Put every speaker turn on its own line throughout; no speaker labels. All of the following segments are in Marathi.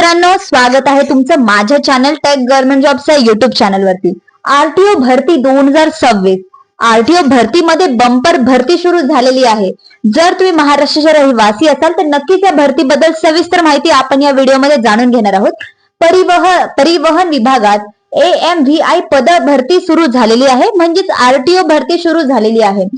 मित्रांनो, स्वागत आहे तुमचं माझ्या चॅनल टेक गव्हर्नमेंट जॉबच्या युट्यूब चॅनल वरती। आरटीओ भरती 2026 आरटीओ भरतीमध्ये बंपर भरती सुरू झालेली आहे। जर तुम्ही महाराष्ट्राचे रहिवासी असाल तर नक्कीच या भरतीबद्दल सविस्तर माहिती आपण या व्हिडिओमध्ये जाणून घेणार आहोत। परिवहन विभागात AMVI पद भरती सुरू झालेली आहे, म्हणजेच आरटीओ भरती सुरू झालेली आहे।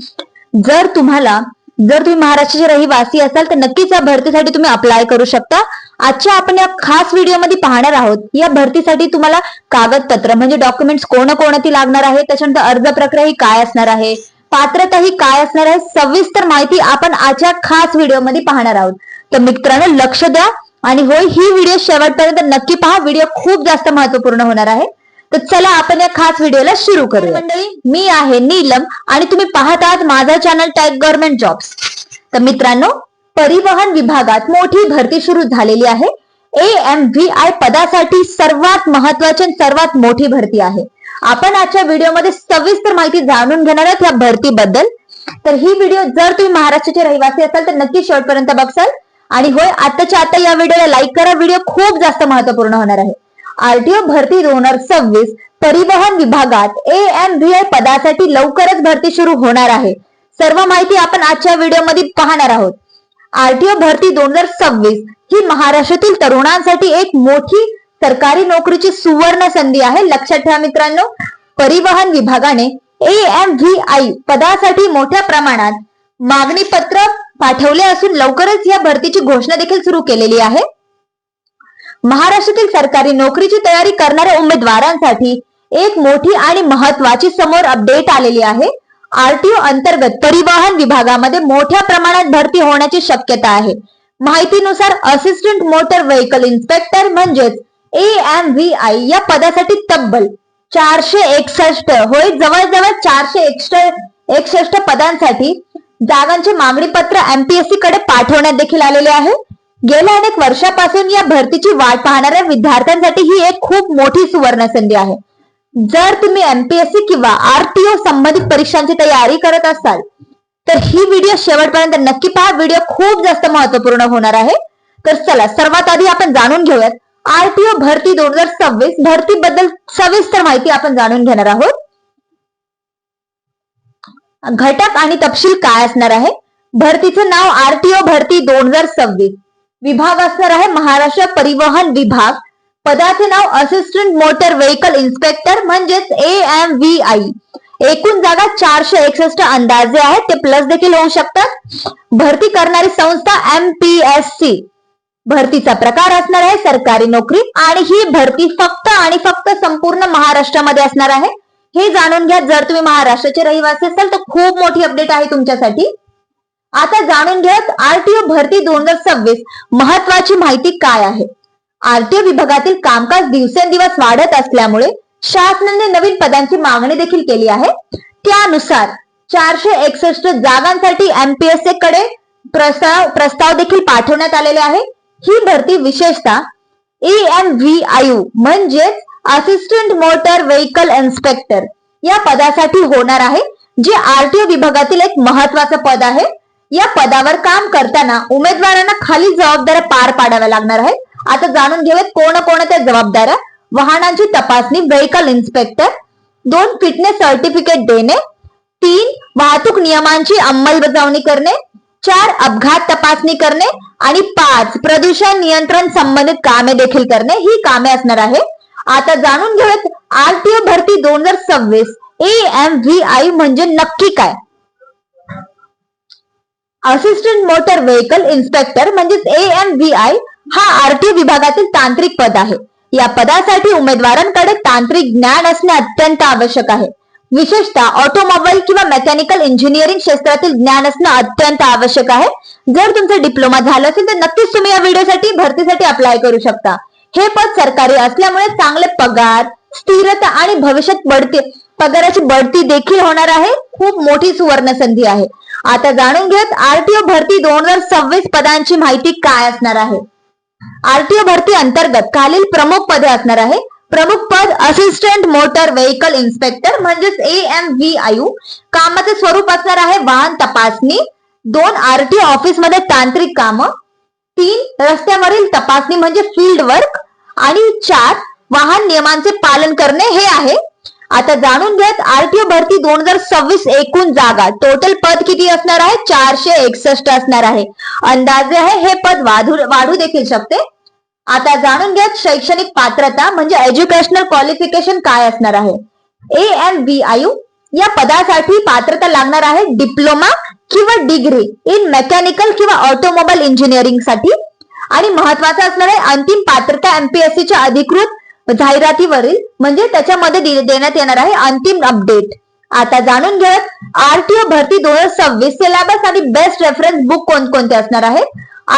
जर तुम्ही महाराष्ट्राचे रहिवासी असाल तर नक्कीच या भरतीसाठी तुम्ही अप्लाय करू शकता। आजच्या आपण या खास व्हिडिओमध्ये पाहणार आहोत या भरतीसाठी तुम्हाला कागदपत्र म्हणजे डॉक्युमेंट्स कोणती लागणार आहे, त्याच्यानंतर अर्ज प्रक्रिया ही काय असणार आहे, पात्रता ही काय असणार आहे, सविस्तर माहिती आपण आजच्या खास व्हिडिओमध्ये पाहणार आहोत। तर मित्रांनो लक्ष द्या आणि होय ही व्हिडिओ शेवटपर्यंत नक्की पहा, व्हिडिओ खूप जास्त महत्त्वपूर्ण होणार आहे। तर चला आपण या खास व्हिडिओला सुरू करूया। मंडळी, मी आहे नीलम आणि तुम्ही पाहत आहात माझा चॅनल टेक गव्हर्नमेंट जॉब्स। तर मित्रांनो, परिवहन विभागात मोठी भरती सुरू झालेली आहे। AMVI पदासाठी सर्वात महत्त्वाची आणि सर्वात मोठी भरती आहे। आपण आजच्या व्हिडिओमध्ये सविस्तर माहिती जाणून घेणार आहोत या भरतीबद्दल। तर ही व्हिडिओ जर तुम्ही महाराष्ट्राचे रहिवासी असाल तर नक्की शेवटपर्यंत बघसाल आणि होय आताच्या आता या व्हिडिओला लाईक करा, व्हिडिओ खूप जास्त महत्त्वपूर्ण होणार आहे। आरटीओ भरती 2026 परिवहन विभागात AMVI पदासाठी लवकरच भरती सुरू होणार आहे। सर्व माहिती आपण आजच्या व्हिडिओमध्ये पाहणार आहोत। आरटीओ भरती 2026 ही महाराष्ट्रातील तरुणांसाठी एक मोठी सरकारी नोकरीची सुवर्ण संधी आहे। लक्षात ठेवा मित्रांनो, परिवहन विभागाने AMVI पदासाठी मोठ्या प्रमाणात मागणी पत्र पाठवले असून लवकरच या भरतीची घोषणा देखील सुरू केलेली आहे। महाराष्ट्रातील सरकारी नोकरीची तयारी करणाऱ्या उमेदवारांसाठी एक मोठी आणि महत्त्वाची समोर अपडेट आलेली आहे। आरटीओ अंतर्गत परिवहन विभागामध्ये मोठ्या प्रमाणात भरती होण्याची शक्यता आहे। माहितीनुसार असिस्टंट मोटर व्हेकल इन्स्पेक्टर म्हणजेच AMVI या पदासाठी तब्बल 461 होय जवळजवळ 461 पदांसाठी जागांचे मागणी पत्र MPSC कडे पाठवण्यात देखील आलेले आहे। गेल्या अनेक वर्षापासून या भरतीची वाट पाहणाऱ्या विद्यार्थ्यांसाठी ही एक खूप मोठी सुवर्ण संधी आहे। जर तुम्ही MPSC किंवा आरटीओ संबंधित परीक्षांची तयारी करत असाल तर ही व्हिडिओ शेवटपर्यंत नक्की पहा, व्हिडिओ खूप जास्त महत्त्वपूर्ण होणार आहे। तर चला सर्वात आधी आपण जाणून घेऊयात आरटीओ भरती 2026 भरतीबद्दल सविस्तर माहिती आपण जाणून घेणार आहोत। घटक आणि तपशील काय असणार आहे। भरतीचं नाव आरटीओ भरती 2026, विभाग असणार आहे महाराष्ट्र परिवहन विभाग, पदाचे नाव असिस्टंट मोटर व्हेकल इन्स्पेक्टर म्हणजेच AMVI। एकूण जागा 461 अंदाजे आहेत, ते प्लस देखील होऊ शकतात। भरती करणारी संस्था MPSC। भरतीचा प्रकार असणार आहे सरकारी नोकरी आणि ही भरती फक्त आणि फक्त संपूर्ण महाराष्ट्रामध्ये असणार आहे। हे जाणून घ्या, जर तुम्ही महाराष्ट्राचे रहिवासी असाल तर खूप मोठी अपडेट आहे तुमच्यासाठी। आता जाणून घ्यात आरटीओ भरती 2026 महत्वाची माहिती काय आहे। आरटीओ विभागातील कामकाज दिवसेंदिवस वाढत असल्यामुळे शासनाने नवीन पदांची मागणी देखील केली आहे। त्यानुसार 461 जागांसाठी MPSC कडे प्रस्ताव देखील पाठवण्यात आलेले आहे। ही भरती विशेषतः AMVI म्हणजेच असिस्टंट मोटर व्हेकल इन्स्पेक्टर या पदासाठी होणार आहे, जे आरटीओ विभागातील एक महत्वाचं पद आहे। या पदावर काम करताना उमेदवारांना खालील जबाबदाऱ्या पार पाडाव्या लागणार आहेत। आता जाणून घेऊयात कोणत्या जबाबदाऱ्या। वाहनांची तपासणी व्हेकल इन्स्पेक्टर, 2 फिटनेस सर्टिफिकेट देणे, 3 वाहतूक नियमांची अंमलबजावणी करणे, 4 अपघात तपासणी करणे आणि 5 प्रदूषण नियंत्रण संबंधित कामे देखील करणे, ही कामे असणार आहे। आता जाणून घेऊयात आरटीओ भरती 2026 AMVI म्हणजे नक्की काय। असिस्टंट मोटर व्हेकल इन्स्पेक्टर म्हणजेच AMVI हा आरटीओ विभागातील तांत्रिक पद आहे। या पदासाठी उमेदवारांकडे तांत्रिक ज्ञान असणे अत्यंत आवश्यक आहे। विशेषतः ऑटोमोबाईल किंवा मेकॅनिकल इंजिनिअरिंग क्षेत्रातील ज्ञान असणं अत्यंत आवश्यक आहे। जर तुमचा डिप्लोमा झाला असेल तर नक्कीच तुम्ही या भरतीसाठी अप्लाय करू शकता। हे पद सरकारी असल्यामुळे चांगले पगार, स्थिरता आणि भविष्यात पगाराची बढती देखील होणार आहे। खूप मोठी सुवर्ण संधी आहे। आता जाणून घेत आरटीओ भरती 2026 पदांची माहिती काय असणार आहे। आरटीओ भरती अंतर्गत खालील प्रमुख पदे असणार आहे। प्रमुख पद असिस्टंट मोटर व्हेकल इन्स्पेक्टर म्हणजेच AMVI। कामाचे स्वरूप असणार आहे वाहन तपासणी, 2 आरटीओ ऑफिस मध्ये तांत्रिक कामं, 3 रस्त्यावरील तपासणी म्हणजे फील्ड वर्क आणि 4 वाहन नियमांचे पालन करणे हे आहे. आता जाणून घ्यात आरटीओ भरती 2026 एकूण जागा टोटल पद किती असणार आहे? 461 असणार आहे. अंदाजे आहे हे पद वाढू देखील शकते. आता जाणून घ्या शैक्षणिक पात्रता म्हणजे एज्युकेशनल क्वालिफिकेशन काय असणार आहे. AMVIU या पदासाठी पात्रता लागणार आहे डिप्लोमा किंवा डिग्री इन मेकॅनिकल किंवा ऑटोमोबाईल इंजिनिअरिंग साठी. आणि महत्वाचं असणार आहे अंतिम पात्रता MPSCच्या अधिकृत जाहिरातीवरील म्हणजे त्याच्यामध्ये देण्यात येणार आहे अंतिम अपडेट. आता जाणून घ्या आरटीओ भरती 2026 सिलेबस आणि बेस्ट रेफरन्स बुक कोणकोणते असणार आहेत.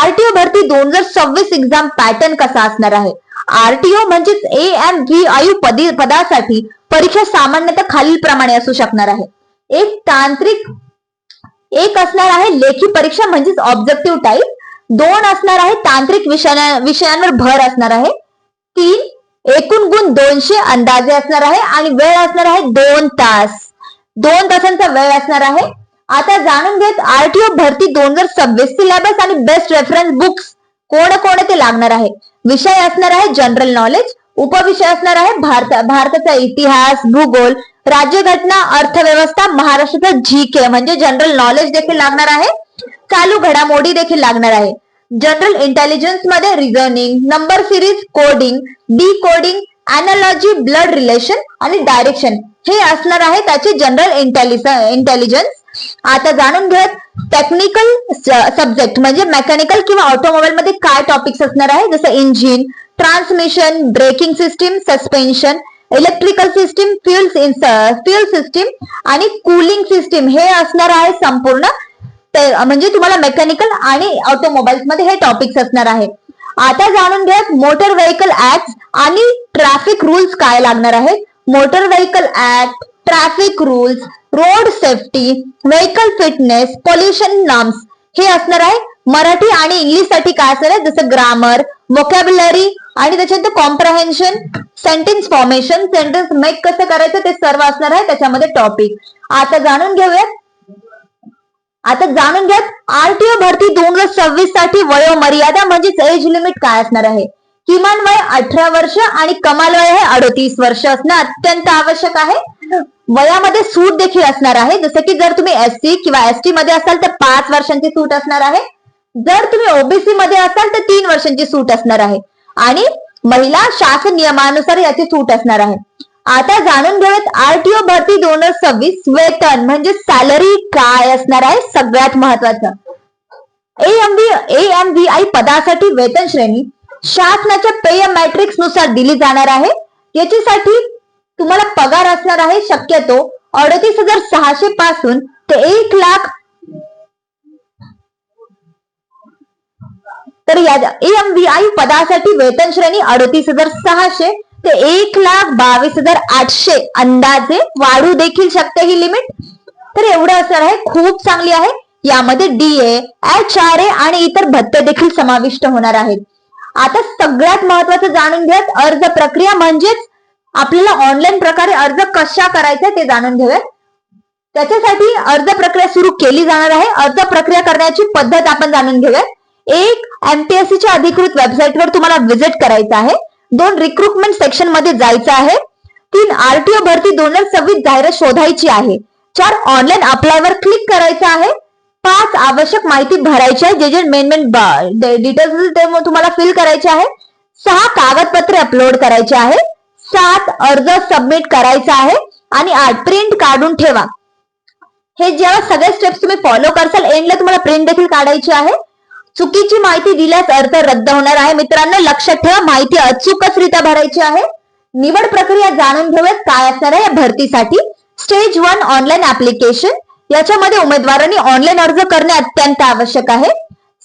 आरटीओ भरती 2026 एक्झाम पॅटर्न कसा असणार आहे. आरटीओ म्हणजेच AMVIU पदासाठी परीक्षा सामान्यतः खालील प्रमाणे असू शकणार आहे. एक असणार आहे लेखी परीक्षा म्हणजेच ऑब्जेक्टिव्ह टाईप. 2 असणार आहे तांत्रिक विषयांवर भर असणार आहे. 3 एकूण गुण 200 अंदाजे असणार आहे आणि वेळ असणार आहे 2 तास. 2 तासांचा वेळ असणार आहे. आता जाणून घेत आरटीओ भरती 2026 सिलेबस आणि बेस्ट रेफरन्स बुक्स कोणते लागणार आहे. विषय असणार आहे जनरल नॉलेज. उपविषय असणार आहे भारताचा इतिहास, भूगोल, राज्यघटना, अर्थव्यवस्था, महाराष्ट्राचा GK म्हणजे जनरल नॉलेज देखील लागणार आहे. चालू घडामोडी देखील लागणार आहे. जनरल इंटेलिजन्स मध्ये reasoning, number series, coding, decoding, analogy, blood relation आणि डायरेक्शन हे असणार आहे त्याचे जनरल इंटेलिजन्स. आता जाणून घेत टेक्निकल सब्जेक्ट म्हणजे मेकॅनिकल किंवा ऑटोमोबाईल मध्ये काय टॉपिक्स असणार आहे जसं engine, transmission, braking system, suspension, electrical system, fuel system आणि कूलिंग सिस्टीम हे असणार आहे संपूर्ण. म्हणजे तुम्हाला मेकॅनिकल आणि ऑटोमोबाईल्स मध्ये हे टॉपिक्स असणार आहे. आता जाणून घ्या मोटर व्हेकल ऍक्ट आणि ट्रॅफिक रूल्स काय लागणार आहेत. Motor vehicle act, traffic rules, road safety, vehicle fitness, pollution norms हे असणार आहे. मराठी आणि इंग्लिश साठी काय असणार आहे जसं ग्रामर, व्होकॅब्युलरी आणि त्याच्यानंतर कॉम्प्रहेन्शन, सेंटेन्स फॉर्मेशन, सेंटेन्स मेक कसं करायचं ते सर्व असणार आहे त्याच्यामध्ये टॉपिक. आता जाणून घेऊयात आरटीओ भरती 2026 साठी वयोमर्यादा म्हणजेच एज लिमिट काय असणार आहे. किमान वय 18 वर्ष आणि कमाल वय हे 38 वर्ष असणं अत्यंत आवश्यक आहे. वयामध्ये सूट देखील असणार आहे जसं की जर तुम्ही SC किंवा ST मध्ये असाल तर 5 वर्षांची सूट असणार आहे. जर तुम्ही OBC मध्ये असाल तर 3 वर्षांची सूट असणार आहे आणि महिला शासन नियमानुसार याची सूट असणार आहे. आता जाणून घेऊयात आरटीओ भरती 2026 वेतन म्हणजे सॅलरी काय असणार आहे. सगळ्यात महत्वाचं AMVI पदासाठी वेतन श्रेणी शासनाच्या पेय मॅट्रिक्स नुसार दिली जाणार आहे. याच्यासाठी तुम्हाला पगार असणार आहे शक्यतो 38,600 पासून ते 1 लाख. तर या AMVI पदासाठी वेतन श्रेणी 38,600 ते 1,22,800 अंदाजे वाढू देखील शकते ही लिमिट. तर एवढं असणार आहे खूप चांगली आहे. यामध्ये DA, HRA आणि इतर भत्ते देखील समाविष्ट होणार आहेत. आता सगळ्यात महत्वाचं जाणून घ्या अर्ज प्रक्रिया म्हणजेच आपल्याला ऑनलाईन प्रकारे अर्ज कशा करायचा ते जाणून घेऊयात. त्याच्यासाठी अर्ज प्रक्रिया सुरू केली जाणार आहे. अर्ज प्रक्रिया करण्याची पद्धत आपण जाणून घेऊयात. 1 MPSCच्या अधिकृत वेबसाईटवर तुम्हाला व्हिजिट करायचं आहे. 2 रिक्रुटमेंट सेक्शन मध्ये जायचं आहे. 3 आरटीओ भरती 2026 जाहिरात शोधायची आहे. 4 ऑनलाईन अप्लाय वर क्लिक करायचं आहे. 5 आवश्यक माहिती भरायची आहे जे मेन डिटेल्स ते तुम्हाला फिल करायचे आहे. 6 कागदपत्रे अपलोड करायचे आहे. 7 अर्ज सबमिट करायचा आहे आणि 8 प्रिंट काढून ठेवा. हे जेव्हा सगळे स्टेप्स तुम्ही फॉलो करसाल एंडला तुम्हाला प्रिंट देखील काढायची आहे. चुकीची माहिती दिल्यास अर्ज रद्द होणार आहे. मित्रांनो लक्षात ठेवा माहिती अचूकचरित्या भरायची आहे. निवड प्रक्रिया जाणून घेऊयात काय असणार आहे या भरतीसाठी. स्टेज 1 ऑनलाईन ऍप्लिकेशन याच्यामध्ये उमेदवारांनी ऑनलाईन अर्ज करणे अत्यंत आवश्यक आहे.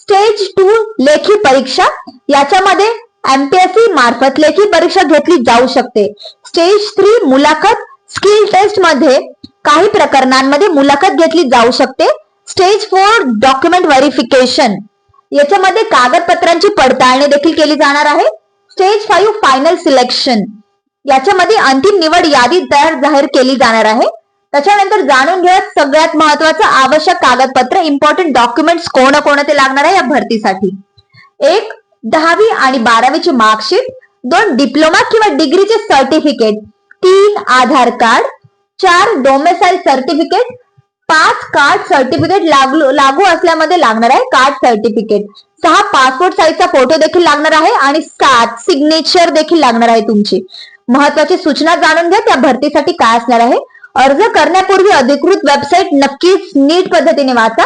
स्टेज 2 लेखी परीक्षा याच्यामध्ये MPSC मार्फत लेखी परीक्षा घेतली जाऊ शकते. स्टेज 3 मुलाखत स्किल टेस्ट मध्ये काही प्रकरणांमध्ये मुलाखत घेतली जाऊ शकते. स्टेज 4 डॉक्युमेंट व्हेरिफिकेशन याच्यामध्ये कागदपत्रांची पडताळणी देखील केली जाणार आहे. स्टेज 5 फायनल सिलेक्शन याच्यामध्ये अंतिम निवड यादी जाहीर केली जाणार आहे. त्याच्यानंतर जाणून घ्या सगळ्यात महत्वाचं आवश्यक कागदपत्र इम्पॉर्टंट डॉक्युमेंट्स कोणते लागणार आहे या भरतीसाठी. एक 10वी आणि 12वीची मार्कशीट, 2 डिप्लोमा किंवा डिग्रीचे certificate, 3 Aadhaar card, 4 domicile certificate, 5 card certificate लागू असल्यामध्ये लागणार आहे कार्ड सर्टिफिकेट, 6 पासपोर्ट साईजचा फोटो देखील लागणार आहे आणि 7 सिग्नेचर देखील लागणार आहे तुमची. महत्वाची सूचना जाणून घ्या त्या भरतीसाठी काय असणार आहे. अर्ज करण्यापूर्वी अधिकृत वेबसाईट नक्कीच नीट पद्धतीने वाचा.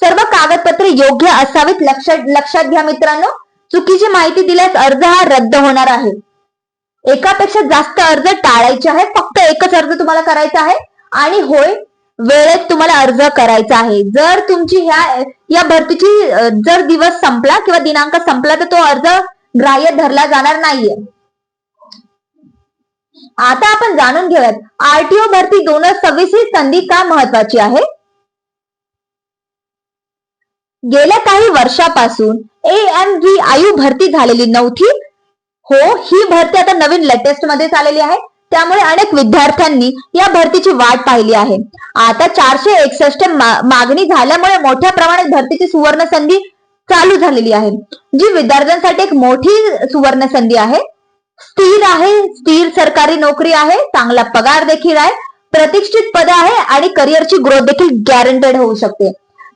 सर्व कागदपत्रे योग्य असावीत. लक्षात घ्या मित्रांनो, चुकीची माहिती दिल्यास अर्ज हा रद्द होणार आहे. एकापेक्षा जास्त अर्ज टाळायचे आहे. फक्त एकच अर्ज तुम्हाला करायचा आहे आणि होय वेळेत तुम्हाला अर्ज करायचा आहे. जर तुमची या भरतीची जर दिवस संपला किंवा दिनांक संपला तर तो अर्ज ग्राह्य धरला जाणार नाहीये. आता आपण जाणून घेऊयात आरटीओ भरती 2026 ही संधी का महत्वाची आहे. गेल्या काही वर्षापासून AMVIU भरती झालेली नव्हती. हो, ही भरती आता नवीन लेटेस्ट मध्ये आलेली आहे. त्यामुळे अनेक विद्यार्थ्यांनी या भरतीची वाट पाहिली आहे. आता 461 मागणी झाल्यामुळे मोठ्या प्रमाणात भरतीची सुवर्ण संधी चालू झालेली आहे, जी विद्यार्थ्यांसाठी एक मोठी सुवर्ण संधी आहे. स्थिर आहे, स्थिर सरकारी नोकरी आहे, चांगला पगार देखील आहे, प्रतिष्ठित पद आहे आणि करिअरची ग्रोथ देखील गॅरंटेड होऊ शकते.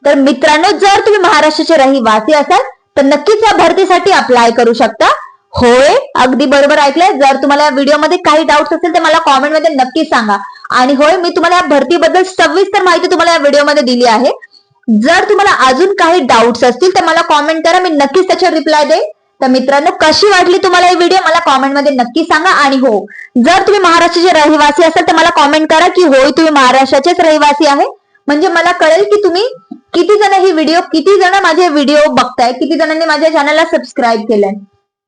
तर मित्रांनो, जर तुम्ही महाराष्ट्राचे रहिवासी असाल तर नक्कीच या भरतीसाठी अप्लाय करू शकता. होय, अगदी बरोबर ऐकलंय. जर तुम्हाला या व्हिडिओमध्ये काही डाऊट्स असेल तर मला कॉमेंटमध्ये नक्की सांगा. आणि होय, मी तुम्हाला या भरतीबद्दल सविस्तर माहिती तुम्हाला या व्हिडिओमध्ये दिली आहे. जर तुम्हाला अजून काही डाऊट्स असतील तर मला कॉमेंट करा, मी नक्कीच त्याच्यावर रिप्लाय देईन. तर मित्रांनो, कशी वाटली तुम्हाला ही व्हिडिओ मला कॉमेंटमध्ये नक्की सांगा. आणि हो, जर तुम्ही महाराष्ट्राचे रहिवासी असाल तर मला कॉमेंट करा की होय तुम्ही महाराष्ट्राचेच रहिवासी आहे. म्हणजे मला कळेल की तुम्ही किती जण माझे व्हिडिओ बघताय, किती जणांनी माझ्या चॅनलला सबस्क्राईब केलंय.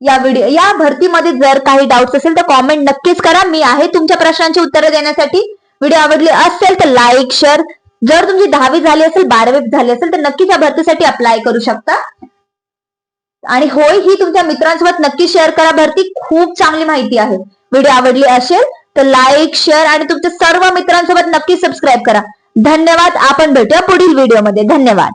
या भरतीमध्ये जर काही डाऊट्स असेल तर कॉमेंट नक्कीच करा. मी आहे तुमच्या प्रश्नांची उत्तरं देण्यासाठी. व्हिडिओ आवडली असेल तर लाईक, शेअर. जर तुमची 10वी झाली असेल, 12वी झाली असेल तर नक्कीच या भरतीसाठी अप्लाय करू शकता. आणि होय, ही तुमच्या मित्रांसोबत नक्की शेअर करा. भरती खूप चांगली माहिती आहे. व्हिडिओ आवडली असेल तर लाईक, शेअर आणि तुमच्या सर्व मित्रांसोबत नक्की सबस्क्राईब करा. धन्यवाद. आपण भेटूया पुढील व्हिडिओमध्ये. धन्यवाद.